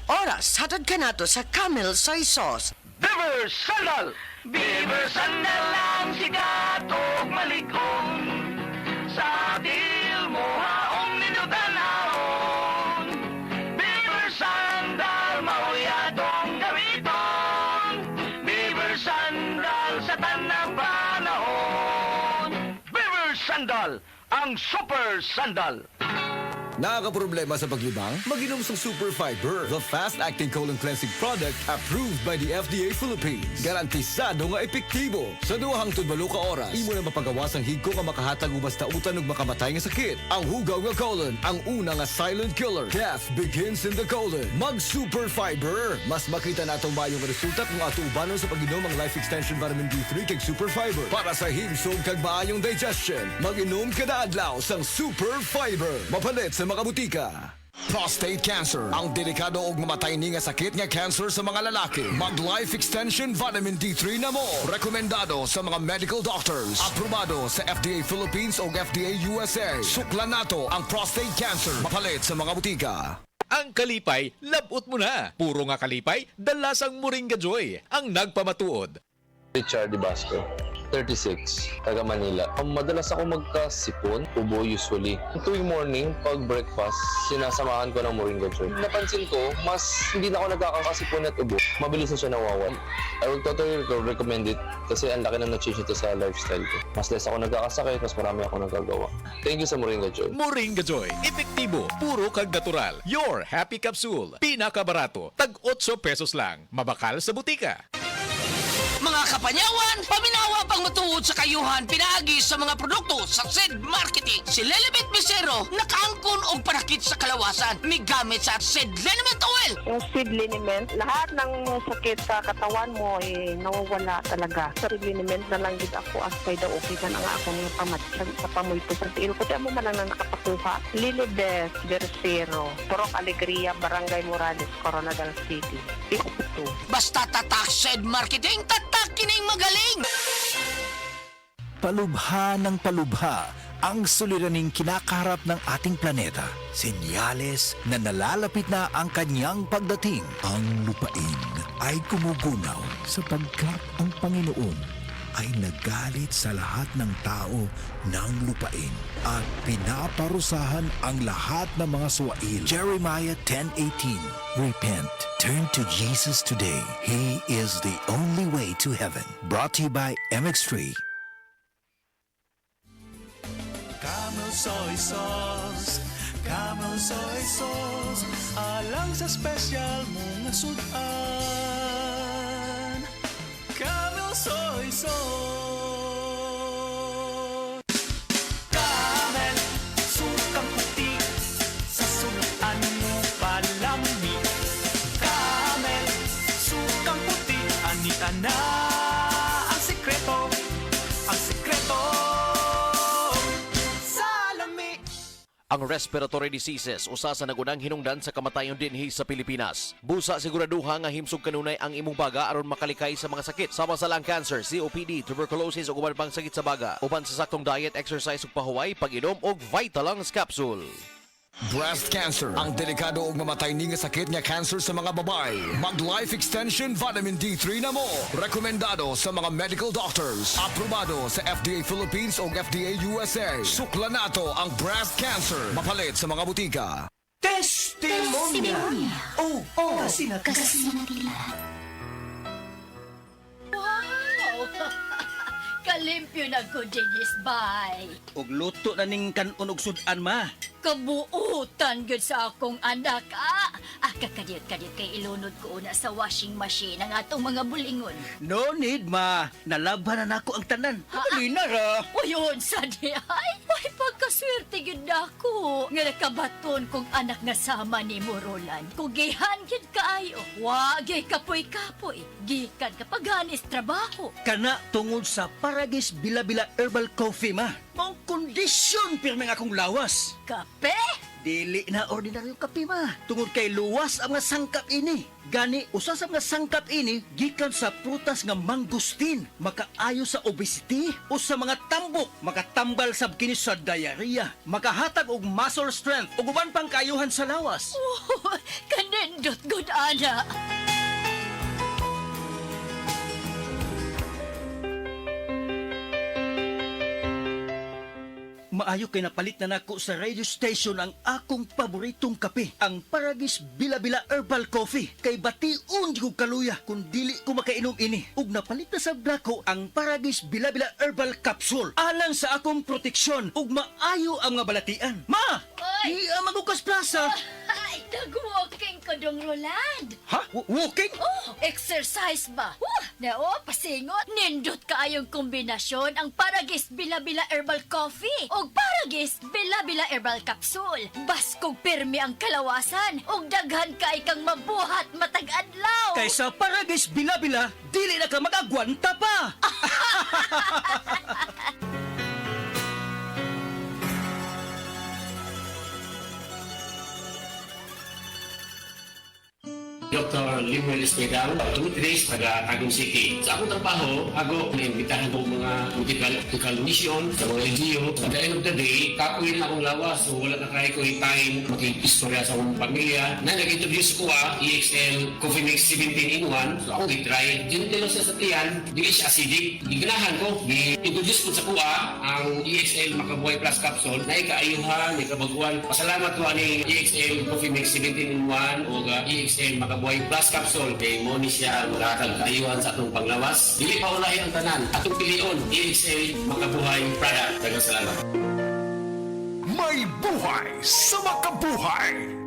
Oras, hatod ka nato sa Camel Soy Sauce. Beaver Sandal! Beaver Sandal ang sikat o malikong sa dil mo haong ninutanahon. Beaver Sandal, mahuyadong gamiton. Beaver Sandal sa tanang panahon. Beaver Sandal, ang super sandal. Nakakaproblema sa paglibang? Mag-inom sa Super Fiber, the fast-acting colon cleansing product approved by the FDA Philippines. Garantisado nga epektibo. Sa duhang tudbalo ka oras, imo na mapagawas ang higko nga makahatag o basta utan ug makamatay nga sakit. Ang hugaw nga colon, ang una nga silent killer. Death begins in the colon. Mag-Super Fiber. Mas makita natong mayong resulta kung ato ubanon sa pag-inom ang Life Extension Vitamin D3 kag Super Fiber. Para sa himsog kag maayong digestion, mag-inom kada adlaw sang Super Fiber. Mapalit sa mga butika. Prostate cancer, ang delikado ug mamatay ni nga sakit nga cancer sa mga lalaki. Mag-Life Extension Vitamin D3 na mo. Rekomendado sa mga medical doctors. Aprobado sa FDA Philippines o FDA USA. Suklan nato ang prostate cancer. Mapalit sa mga butika. Ang kalipay, labot mo na. Puro nga kalipay, dalasang Moringa Joy, ang nagpamatuod. Richard Di Basco, 36, taga Manila. Madalas ako magkasipon, ubo usually. Tuwing morning, pag breakfast, sinasamahan ko ng Moringa Joy. Napansin ko, mas hindi na ako nagkakasipon at ubo. Mabilis na siya nawawala. I would totally recommend it kasi ang laki na na-change ito sa lifestyle ko. Mas less ako nagkakasakit, mas marami ako nagagawa. Thank you sa Moringa Joy. Moringa Joy, epektibo, puro kag natural. Your Happy Capsule, pinakabarato, tag 8 pesos lang. Mabakal sa butika. Mga kapanyawan, paminawa pang matuod sa kayuhan pinaagi sa mga produkto sa SED Marketing. Si Lelibet Misero, nakaangkon og panakit sa kalawasan. May gamit sa SED Liniment Oil. Yung seed liniment, lahat ng sakit sa katawan mo nawawala talaga. Sa seed liniment na lang din ako as kay daw okay na nga akong pamatsag sa pamuito sa tiil ko. Tiyan mo man lang na nakapakuha. Lilibet Misero, Purok Alegria, Barangay Morales, Coronadal City. 52. Basta tatak SED Marketing, tatak kining magaling. Palubha ng palubha ang suliraning kinakaharap ng ating planeta. Senyales na nalalapit na ang kanyang pagdating. Ang lupain ay kumugunaw sapagkat ang Panginoon ay nagalit sa lahat ng tao ng lupain at pinaparusahan ang lahat ng mga suwail. Jeremiah 10:18. Repent. Turn to Jesus today. He is the only way to heaven. Brought to you by MX3. Camel Soy Sauce, Camel Soy Sauce, alang sa special mong sudan. Camel Soy Sauce. Camel, sukang puti, sa sudan mo palami. Camel, sukang puti, anita na ang sikreto, ang sikreto. Ang respiratory diseases usa sa nagunang hinungdan sa kamatayon dinhi sa Pilipinas. Busa siguraduha nga himsog kanunay ang imong baga aron makalikay sa mga sakit sama sa lung cancer, COPD, tuberculosis ug uban pang sakit sa baga. Uban sa saktong diet, exercise ug pahuway, pag-inom og Vitalungs capsule. Breast cancer, ang delikado ug mamatay ni nga sakit nga cancer sa mga babae. Mag-Life Extension Vitamin D3 na mo. Rekomendado sa mga medical doctors. Aprobado sa FDA Philippines o FDA USA. Suklan nato ang breast cancer. Mapalit sa mga butika. Testimonia. Oh, kasi na Wow! Kalimpyo na ko, Dennis Bay. Og luto na ning kanon og sudan ma. Kabuutan gud sa akong anak, ah! Kakadiyot-kadiyot kay ilunod ko una sa washing machine ang atong mga bulingon. No need ma, nalaban na nako ang tanan. Dali na ra. Uyon sa di ay, may pagkaswerte gud nako. Nga nakabaton kong anak nga sama ni Morolan. Kugihan gid kaayo. Wagay kapoy-kapoy. Gikan kapaganis trabaho. Kana tungod sa Paragis Bila-Bila Herbal Coffee ma. Mong kondisyon pirmi nga akong lawas. Kape? Dili na ordinaryong kape ma. Tungod kay luwas ang mga sangkap ini. Gani, usa sa mga sangkap ini, gikan sa prutas nga mangustin. Makaayo sa obesity o sa mga tambok. Makatambal sab kini sa diarrhea. Makahatag og muscle strength o uban pang kaayuhan sa lawas. Oh, kanin Nindot good ana. Maayo kay napalit na nako sa radio station ang akong paboritong kape, ang Paragis Bila-Bila Herbal Coffee. Kay bation di ko kaluya kung dili ko makainom ini. Ug napalit na sa blako ang Paragis Bila-Bila Herbal Capsule. Alang sa akong proteksyon ug maayo ang mga balatian. Ma! Oy! Magukas plaza! Ay, nag-walking ko dong Roland. Ha? Walking? Oh, exercise ba? Nao, pasingot. Nindot kaayong kombinasyon ang Paragis Bila-Bila Herbal Coffee o Paragis Bila-Bila Herbal Capsule. Baskog pirmi ang kalawasan o daghan kay kang mabuhat matag-adlaw. Kaysa Paragis Bila-Bila, dili na ka mag-agwanta pa! Dr. Limuel Espedal, 2 days taga Tagum City. Sa akong trabaho, ako naimbitahan ko mga political mission sa mga LGU. At the end of the day, kakuin na akong lawas. So wala na kaya ko yung time mag-istorya sa akong pamilya. Na nag-introduce ko EXL Coffee Mix 17 in 1. So ako i-try. Dinitilo siya sa tiyan, dili siya acidic. Giganahan ko, i-introduce ko sa kuha ang EXL Makabuhay Plus Capsule na ikaayuhan, ikabaguan. Pasalamat ko ani EXL Coffee Mix 17 in 1 o EXL Makabuhay Plus Capsule kay mo ni siya makakag kaayuhan sa atong panglawas. Dili pa ulahin ang tanan. Atong pilion, EXL Makabuhay product. Daghang salamat. May buhay sa makabuhay.